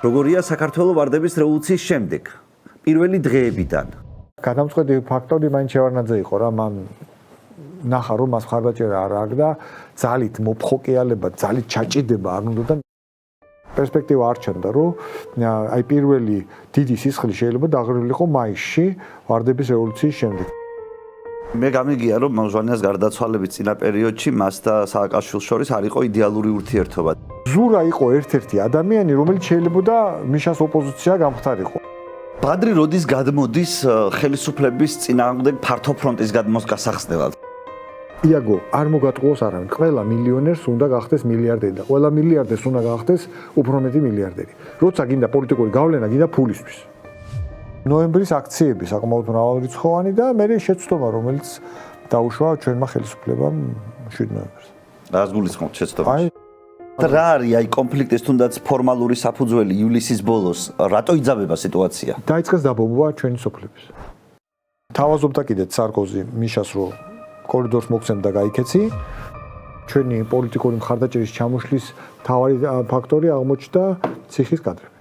როგორია საქართველოს ვარდების რევოლუციის შემდეგ, პირველი დღეებიდან. გადამწყვეტი ფაქტორი მაინც შევარნაძე იყო რა, მან ნახა რომ მას მხარდაჭერა არ აქვს და ძალით მოფხოკიალება, ძალით ჩაჭიდება არ უნდა და პერსპექტივა არ ჩანდა, რომ აი პირველი დიდი სისხლი შეიძლება დაღრილიყო მაისში ვარდების რევოლუციის შემდეგ. მე გამიგია რომ ჟვანიას გარდაცვალების წინა პერიოდში მას და სააკაშვილის შორის არ იყო იდეალური ურთიერთობა. ზურა იყო ერთ-ერთი ადამიანი, რომელიც შეიძლება მიშას ოპოზიცია გამختارიყო. ბადრი როდის გადმოდის ხელისუფლების წინააღმდეგ ფართო ფრონტის გასახსნელად? იაგო, არ მოგატყუოს არავინ. ყველა მილიონერს უნდა გახდეს მილიარდერი და ყველა მილიარდერს უნდა გახდეს უფრო მეტი მილიარდერი. როცა გინდა პოლიტიკური გავლენა, გინდა ფულისთვის. ნოემბრის აქციები საკმაოდ მრავალრიცხოვანი და მე შეცდომა, რომელიც დაუშვა ჩვენმა ხელისუფლებამ 7 ნოემბერს. რას გულისხმობთ შეცდომაში? რა არის აი კონფლიქტის თუნდაც ფორმალური საფუძველი ივლისის ბოლოს, რატო იძაბება სიტუაცია? დაიწყეს დაბომბვა ჩვენი სოფლების. თავაზობდა კიდეც სარკოზი მიშას რომ კორიდორს მოგცემ და გაიქეცი. ჩვენი პოლიტიკური მხარდაჭერის ჩამოშლის მთავარი ფაქტორი აღმოჩნდა ციხის კადრები.